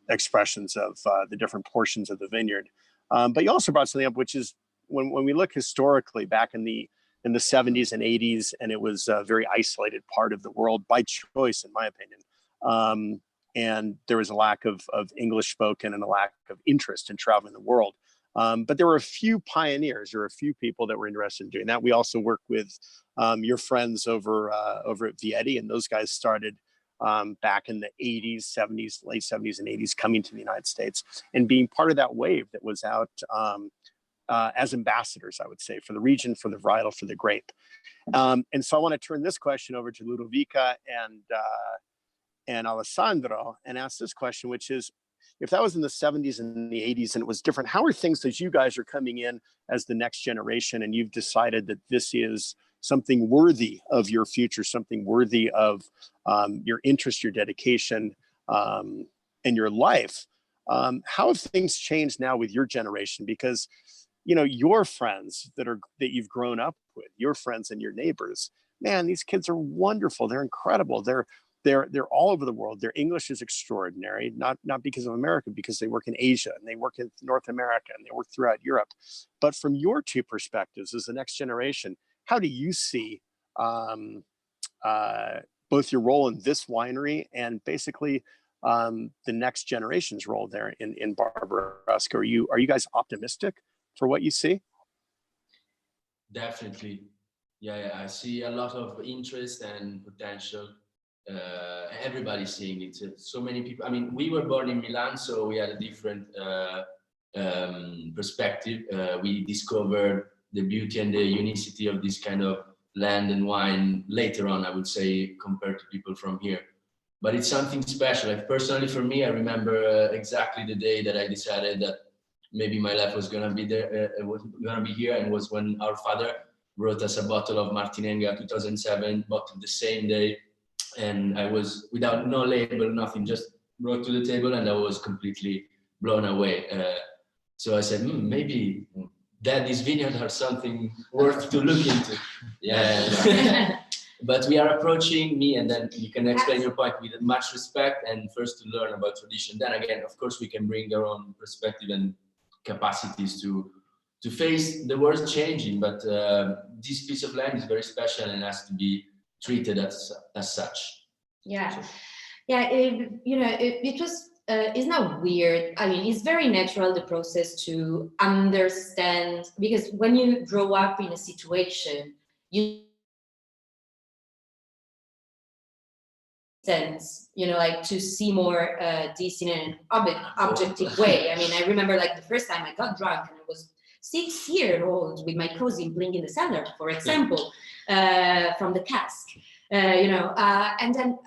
expressions of the different portions of the vineyard. But you also brought something up, which is when we look historically back in the 70s and 80s, and it was a very isolated part of the world by choice, in my opinion. And there was a lack of English spoken and a lack of interest in traveling the world. But there were a few pioneers or a few people that were interested in doing that. We also work with your friends over at Vietti, and those guys started back in the 80s, 70s, late 70s and 80s, coming to the United States and being part of that wave that was out as ambassadors, I would say, for the region, for the varietal, for the grape. And so I want to turn this question over to Ludovica and Alessandro and ask this question, which is, if that was in the 70s and the 80s and it was different, how are things as you guys are coming in as the next generation and you've decided that this is something worthy of your future, something worthy of your interest, your dedication, and your life? How have things changed now with your generation? Because, you know, your friends that you've grown up with, your friends and your neighbors, man, these kids are wonderful. They're incredible. they're all over the world. Their English is extraordinary, not because of America, because they work in Asia and they work in North America and they work throughout Europe. But from your two perspectives as the next generation, how do you see both your role in this winery and basically the next generation's role there in Barbaresco? Are you guys optimistic for what you see? Definitely. Yeah, I see a lot of interest and potential. Everybody's seeing it. So many people. I mean, we were born in Milan, so we had a different perspective. We discovered the beauty and the unicity of this kind of land and wine later on, I would say, compared to people from here. But it's something special. Like personally, for me, I remember exactly the day that I decided that maybe my life was gonna be there, was gonna be here, and was when our father brought us a bottle of Martinenga 2007, bottled the same day. And I was, without no label, nothing, just brought to the table, and I was completely blown away. So I said, maybe Daddy's vineyard are something worth to look into. Yeah. But we are approaching me, and then you can explain your point with much respect, and first to learn about tradition. Then again, of course, we can bring our own perspective and capacities to face the world changing. But this piece of land is very special and has to be treated as such. Yeah, yeah. It was. It's not weird. I mean, it's very natural, the process to understand, because when you grow up in a situation, you sense, like to see more this in an objective way. I mean, I remember like the first time I got drunk, and I was 6 years old with my cousin playing in the cellar, for example, from the cask. And then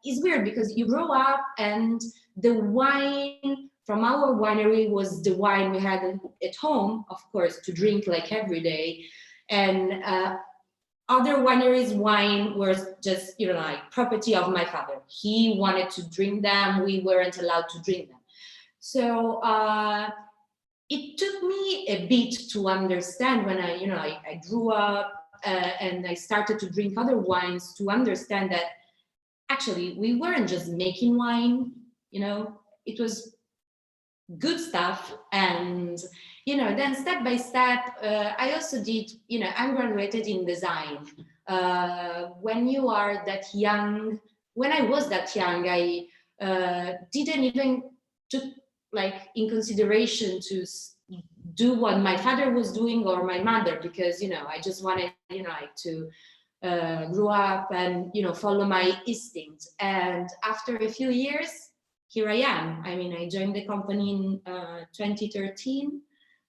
it's weird because you grow up, and the wine from our winery was the wine we had at home, of course, to drink like every day. And other wineries' wine was just, like property of my father. He wanted to drink them. We weren't allowed to drink them. So it took me a bit to understand when I grew up and I started to drink other wines, to understand that actually we weren't just making wine, it was good stuff. And then step by step, I also did, I'm graduated in design. When you are that young, when I was that young, I didn't even took like in consideration to do what my father was doing or my mother, because I just wanted to grow up and follow my instincts. And after a few years, here I am. I mean, I joined the company in 2013,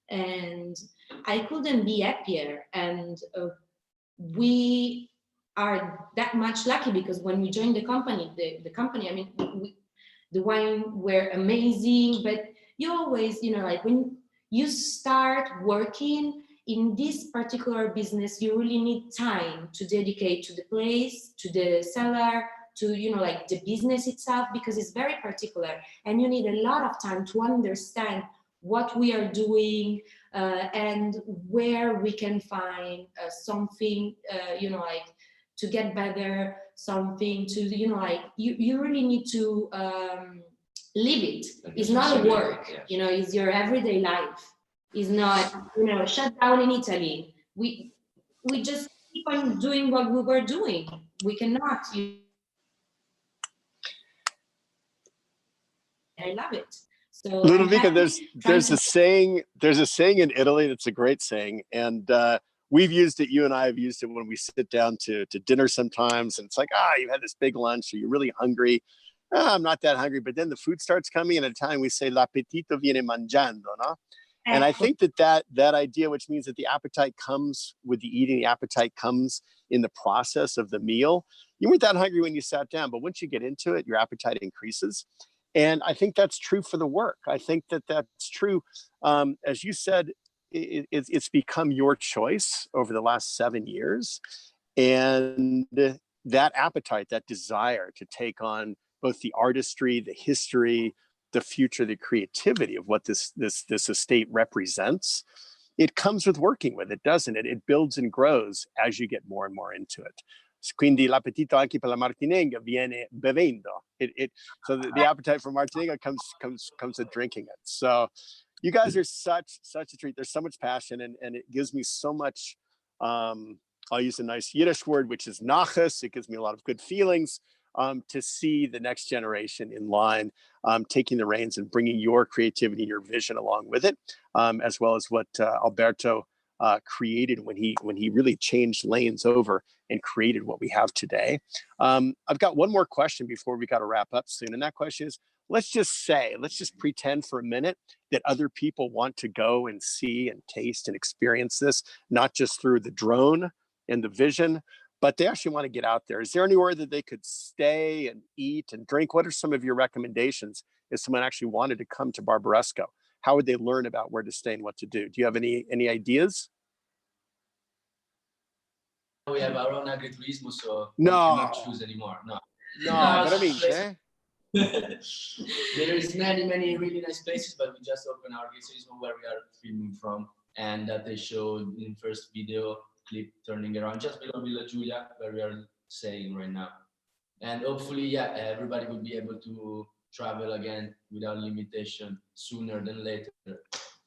and I couldn't be happier. And we are that much lucky, because when we joined the company, the company, I mean, the wine were amazing, but you always, like when you start working in this particular business, you really need time to dedicate to the place, to the cellar, to like the business itself, because it's very particular, and you need a lot of time to understand what we are doing and where we can find something like to get better, something to like you really need to live it. It's not a work, it's your everyday life. It's not shut down in Italy. We just keep on doing what we were doing. We cannot. I love it. So Ludovica, there's a saying in Italy that's a great saying, and we've used it. You and I have used it when we sit down to dinner sometimes, and it's like, you had this big lunch, or you're really hungry. I'm not that hungry, but then the food starts coming, and at a time we say l'appetito viene mangiando, no? And I think that idea, which means that the appetite comes with the eating, the appetite comes in the process of the meal. You weren't that hungry when you sat down, but once you get into it, your appetite increases. And I think that's true for the work. I think that that's true. As you said, it's become your choice over the last 7 years. And that appetite, that desire to take on both the artistry, the history, the future, the creativity of what this estate represents, it comes with working with it, doesn't it? It builds and grows as you get more and more into it. Quindi l'appetito anche per la Martinenga viene bevendo. So the appetite for Martinenga comes with drinking it. So you guys are such a treat. There's so much passion, and it gives me so much. I'll use a nice Yiddish word, which is nachas. It gives me a lot of good feelings to see the next generation in line, taking the reins and bringing your creativity, your vision along with it, as well as what Alberto created when he really changed lanes over and created what we have today. I've got one more question before we got to wrap up soon, and that question is: let's just pretend for a minute that other people want to go and see and taste and experience this, not just through the drone and the vision, but they actually want to get out there. Is there anywhere that they could stay and eat and drink? What are some of your recommendations if someone actually wanted to come to Barbaresco? How would they learn about where to stay and what to do? Do you have any ideas? We have our own agritourism, so No. we cannot choose anymore. No, but I mean, there is many really nice places, but we just opened our agritourism where we are filming from, and that they showed in first video clip turning around just below Villa Giulia, where we are staying right now. And hopefully, everybody will be able to travel again without limitation sooner than later.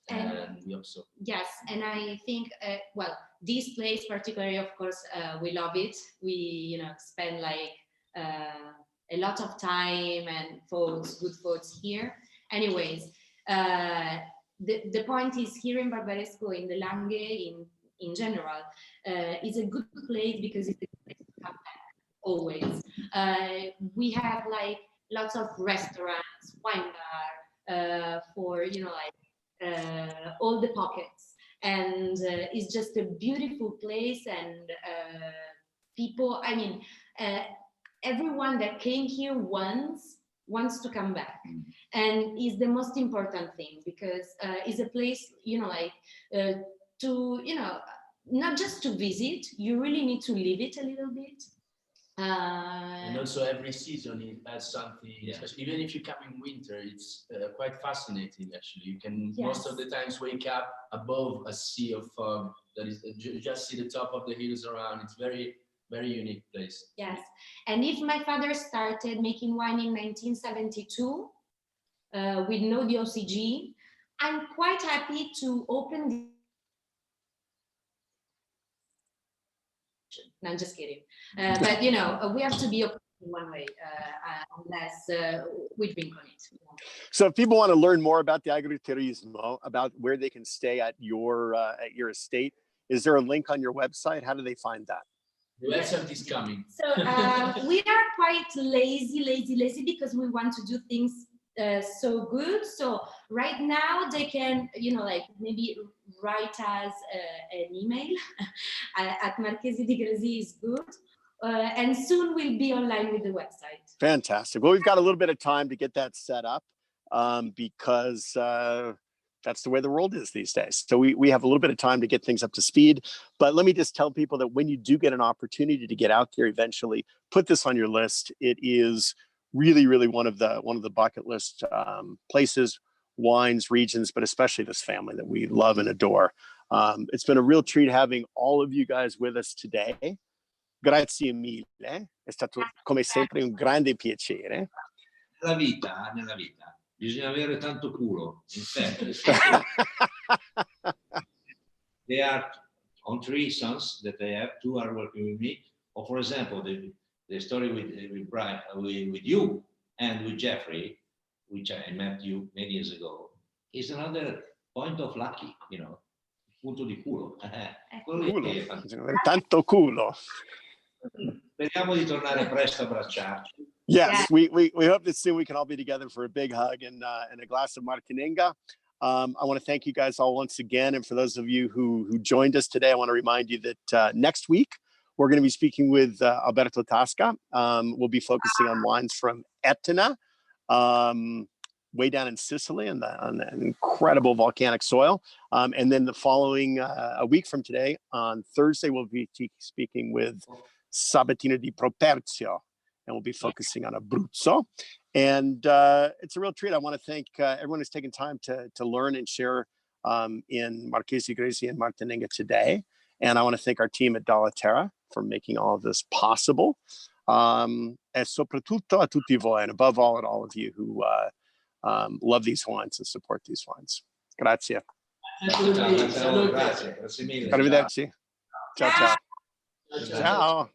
And we hope so. Yes, and I think, well, this place particularly, of course, we love it. We, spend like a lot of time and good photos here. Anyways, the point is here in Barbaresco, in the Langhe, in general, is a good place because it's a good place to come back always. We have like lots of restaurants, wine bar, for all the pockets, and it's just a beautiful place, and people, everyone that came here wants to come back, and is the most important thing, because it's a place to not just to visit, you really need to live it a little bit. And also every season it has something, even if you come in winter, it's quite fascinating actually. You can most of the times wake up above a sea of fog that is you just see the top of the hills around. It's very unique place. Yes, and if my father started making wine in 1972 with no DOCG, I'm quite happy to open No, I'm just kidding. But we have to be open in one way, unless we drink on it. So if people want to learn more about the agriturismo, about where they can stay at your estate, is there a link on your website? How do they find that? The website is coming. So we are quite lazy because we want to do things so good. So right now they can, maybe write us an email at Marchesi di Grésy is good. And soon we'll be online with the website. Fantastic. Well, we've got a little bit of time to get that set up because that's the way the world is these days. So we have a little bit of time to get things up to speed. But let me just tell people that when you do get an opportunity to get out there eventually, put this on your list. It is really, really one of the bucket list places, wines, regions, but especially this family that we love and adore. It's been a real treat having all of you guys with us today. Grazie mille. È stato come sempre un grande piacere. Nella vita bisogna avere tanto culo. In fact, they are on 3 sons that I have. 2 are working with me. Or for example, the story with Brian, with you and with Jeffrey, which I met you many years ago, is another point of lucky, punto di culo. Tanto culo. Speriamo di tornare presto a abbracciarci. Yes, we hope that soon we can all be together for a big hug and a glass of Martinenga. I want to thank you guys all once again. And for those of you who joined us today, I want to remind you that next week, we're going to be speaking with Alberto Tasca. We'll be focusing on wines from Etna, way down in Sicily on the incredible volcanic soil. And then the following, a week from today, on Thursday, we'll be speaking with Sabatino di Properzio, and we'll be focusing on Abruzzo. And it's a real treat. I want to thank everyone who's taken time to learn and share in Marchesi di Grésy and Martinenga today. And I want to thank our team at Dalla Terra making all of this possible. E soprattutto a tutti voi, and above all, at all of you who love these wines and support these wines. Grazie. Salute. Grazie mille. Arrivederci. Ciao, ciao. Ciao. Ciao.